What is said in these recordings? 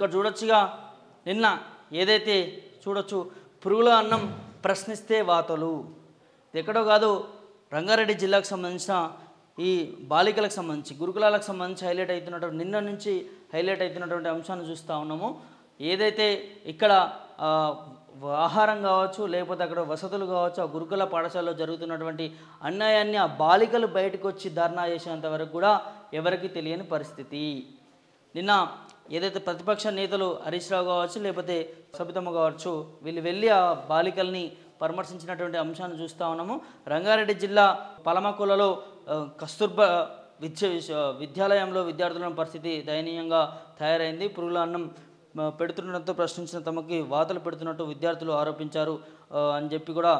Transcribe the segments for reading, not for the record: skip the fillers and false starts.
ఇక్కడ చూడొచ్చుగా నిన్న ఏదైతే చూడొచ్చు పురుగుల అన్నం ప్రశ్నిస్తే వాతలు ఎక్కడో కాదు రంగారెడ్డి జిల్లాకు సంబంధించిన ఈ బాలికలకు సంబంధించి గురుకులాలకు సంబంధించి హైలైట్ అవుతున్నటువంటి నిన్న నుంచి హైలైట్ అవుతున్నటువంటి అంశాన్ని చూస్తూ ఉన్నాము. ఏదైతే ఇక్కడ ఆహారం కావచ్చు లేకపోతే అక్కడ వసతులు కావచ్చు ఆ గురుకుల పాఠశాలలో జరుగుతున్నటువంటి అన్యాయాన్ని ఆ బాలికలు బయటకు వచ్చి ధర్నా చేసేంత వరకు కూడా ఎవరికి తెలియని పరిస్థితి. నిన్న ఏదైతే ప్రతిపక్ష నేతలు హరీష్ రావు కావచ్చు లేకపోతే సబితమ్మ కావచ్చు వీళ్ళు వెళ్ళి ఆ బాలికల్ని పరామర్శించినటువంటి అంశాన్ని చూస్తూ ఉన్నాము. రంగారెడ్డి జిల్లా పలమకులలో కస్తూర్బా విద్యాలయంలో విద్యార్థుల పరిస్థితి దయనీయంగా తయారైంది. పురుగుల అన్నం పెడుతున్నట్టు ప్రశ్నించిన తమకి వాతలు పెడుతున్నట్టు విద్యార్థులు ఆరోపించారు అని చెప్పి కూడా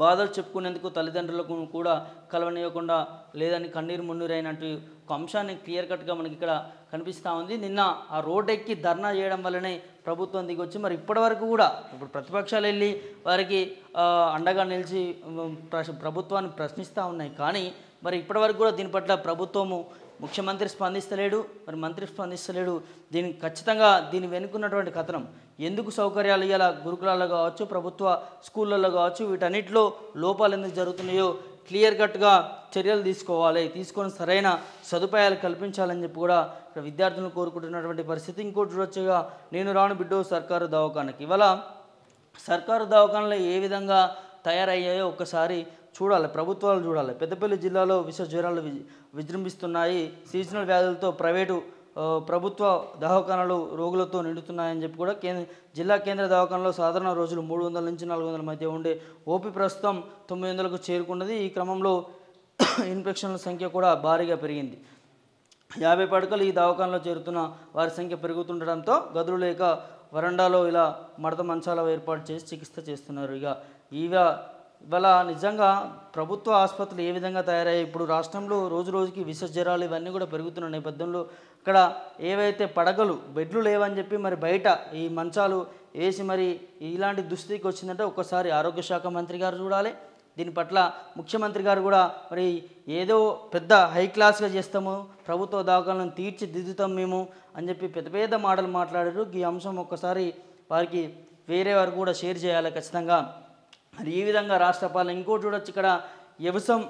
బాధలు చెప్పుకునేందుకు తల్లిదండ్రులకు కూడా కలవనీయకుండా లేదని కన్నీరు మున్నీరైనట్టు ఒక అంశాన్ని క్లియర్ కట్గా మనకి ఇక్కడ కనిపిస్తూ ఉంది. నిన్న ఆ రోడ్ ఎక్కి ధర్నా చేయడం వల్లనే ప్రభుత్వం దిగొచ్చి మరి ఇప్పటి వరకు కూడా ఇప్పుడు ప్రతిపక్షాలు వెళ్ళి వారికి అండగా నిలిచి ప్రభుత్వాన్ని ప్రశ్నిస్తూ ఉన్నాయి. కానీ మరి ఇప్పటి వరకు కూడా దీని పట్ల ప్రభుత్వము ముఖ్యమంత్రి స్పందిస్తలేడు, మరి మంత్రి స్పందిస్తలేడు. దీనికి ఖచ్చితంగా దీని వెనుకున్నటువంటి కథనం ఎందుకు సౌకర్యాలు ఇవాళ గురుకులాల్లో కావచ్చు ప్రభుత్వ స్కూళ్ళల్లో కావచ్చు వీటన్నిటిలో లోపాలు ఎందుకు జరుగుతున్నాయో క్లియర్ కట్గా చర్యలు తీసుకోవాలి, తీసుకొని సరైన సదుపాయాలు కల్పించాలని చెప్పి కూడా ఇక్కడ విద్యార్థులను కోరుకుంటున్నటువంటి పరిస్థితి. ఇంకోటి చూడొచ్చుగా నేను రాను బిడ్డో సర్కారు దవాఖానకి ఇవాళ సర్కారు దవాఖానలో ఏ విధంగా తయారయ్యాయో ఒక్కసారి చూడాలి, ప్రభుత్వాలు చూడాలి. పెద్దపల్లి జిల్లాలో విష జ్వరాలు విజృంభిస్తున్నాయి. సీజనల్ వ్యాధులతో ప్రభుత్వ దవాఖానాలు రోగులతో నిండుతున్నాయని చెప్పి కూడా జిల్లా కేంద్ర దవాఖానలో సాధారణ రోజులు 300 నుంచి 400 మధ్య ఉండే ఓపీ ప్రస్తుతం 900కు చేరుకున్నది. ఈ క్రమంలో ఇన్ఫెక్షన్ల సంఖ్య కూడా భారీగా పెరిగింది. 50 పడకలు ఈ దవాఖానలో చేరుతున్న వారి సంఖ్య పెరుగుతుండడంతో గదులు లేక వరండాలో ఇలా మడత మంచాల ఏర్పాటు చేసి చికిత్స చేస్తున్నారు. ఇవాళ నిజంగా ప్రభుత్వ ఆసుపత్రులు ఏ విధంగా తయారయ్యాయి. ఇప్పుడు రాష్ట్రంలో రోజు రోజుకి విష జ్వరాలు ఇవన్నీ కూడా పెరుగుతున్న నేపథ్యంలో ఇక్కడ ఏవైతే పడకలు బెడ్లు లేవని చెప్పి మరి బయట ఈ మంచాలు వేసి మరి ఇలాంటి దుస్థితికి వచ్చిందంటే ఒక్కసారి ఆరోగ్య శాఖ మంత్రి గారు చూడాలి. దీని పట్ల ముఖ్యమంత్రి గారు కూడా మరి ఏదో పెద్ద హై క్లాస్గా చేస్తాము, ప్రభుత్వ దవాఖానాలను తీర్చిదిద్దుతాం మేము అని చెప్పి పెద్ద పెద్ద మాటలు మాట్లాడారు. ఈ అంశం ఒక్కసారి వారికి వేరే వారు కూడా షేర్ చేయాలి ఖచ్చితంగా. మరి ఈ విధంగా రాష్ట్ర పాలన ఇంకోటి చూడొచ్చు. ఇక్కడ వ్యవసాయం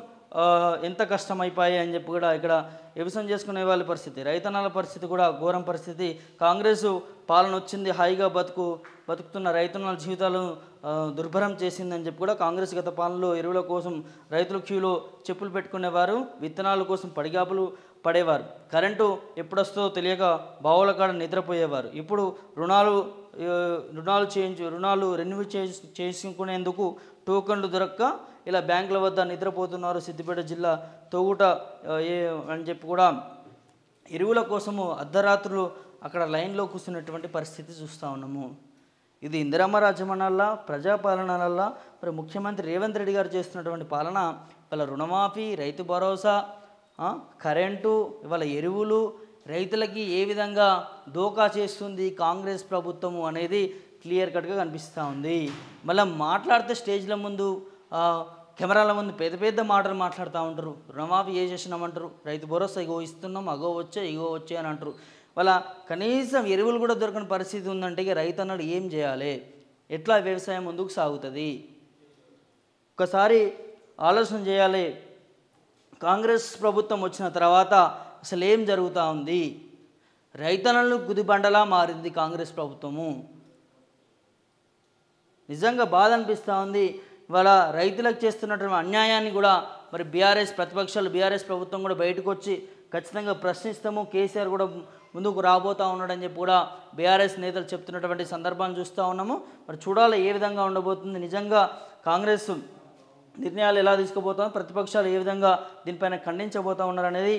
ఎంత కష్టమైపోయాయి అని చెప్పి కూడా ఇక్కడ వ్యవసాయం చేసుకునే వాళ్ళ పరిస్థితి, రైతన్నల పరిస్థితి కూడా ఘోరం పరిస్థితి. కాంగ్రెస్ పాలన వచ్చింది, హాయిగా బతుకుతున్న రైతన్నల జీవితాలను దుర్భరం చేసిందని చెప్పి కూడా కాంగ్రెస్ గత పాలనలో ఎరువుల కోసం రైతులు క్యూలో చెప్పులు పెట్టుకునేవారు, విత్తనాల కోసం పడిగాపులు పడేవారు, కరెంటు ఎప్పుడొస్తుందో తెలియక బావుల కాడ నిద్రపోయేవారు. ఇప్పుడు రుణాలు రెన్యూ చేసుకునేందుకు టోకన్లు దొరక్క ఇలా బ్యాంకుల వద్ద నిద్రపోతున్నారు. సిద్దిపేట జిల్లా తోగుట అని చెప్పి కూడా ఎరువుల కోసము అర్ధరాత్రులు అక్కడ లైన్లో కూర్చున్నటువంటి పరిస్థితి చూస్తూ ఉన్నాము. ఇది ఇందిరమ్మ రాజ్యమనల్లా ప్రజాపాలనల్లా మరి ముఖ్యమంత్రి రేవంత్ రెడ్డి గారు చేస్తున్నటువంటి పాలన ఇవాళ రుణమాఫీ, రైతు భరోసా, కరెంటు, ఇవాళ ఎరువులు రైతులకి ఏ విధంగా దోకా చేస్తుంది కాంగ్రెస్ ప్రభుత్వము అనేది క్లియర్ కట్గా కనిపిస్తూ ఉంది. మళ్ళీ మాట్లాడితే స్టేజ్ల ముందు కెమెరాల ముందు పెద్ద మాటలు మాట్లాడుతూ ఉంటారు. రుణమాఫీ ఏ చేసినామంటారు, రైతు భరోసా ఇగో ఇస్తున్నాం, ఇగో వచ్చే అని అంటారు. వాళ్ళ కనీసం ఎరువులు కూడా దొరకని పరిస్థితి ఉందంటే ఇక రైతు అన్నాడు ఏం చేయాలి, ఎట్లా వ్యవసాయం ముందుకు సాగుతుంది ఒకసారి ఆలోచన చేయాలి. కాంగ్రెస్ ప్రభుత్వం వచ్చిన తర్వాత అసలు ఏం జరుగుతూ ఉంది, రైతన్నలను గుదిబండలా మారింది కాంగ్రెస్ ప్రభుత్వము. నిజంగా బాధ అనిపిస్తూ ఉంది. ఇవాళ రైతులకు చేస్తున్నటువంటి అన్యాయాన్ని కూడా మరి బీఆర్ఎస్ ప్రభుత్వం కూడా బయటకు వచ్చి ఖచ్చితంగా ప్రశ్నిస్తాము, కేసీఆర్ కూడా ముందుకు రాబోతూ ఉన్నాడని చెప్పి కూడా బీఆర్ఎస్ నేతలు చెప్తున్నటువంటి సందర్భాన్ని చూస్తూ ఉన్నాము. మరి చూడాలి ఏ విధంగా ఉండబోతుంది. నిజంగా కాంగ్రెస్ నిర్ణయాలు ఎలా తీసుకుపోతాం, ప్రతిపక్షాలు ఏ విధంగా దీనిపైన ఖండించబోతూ ఉన్నారనేది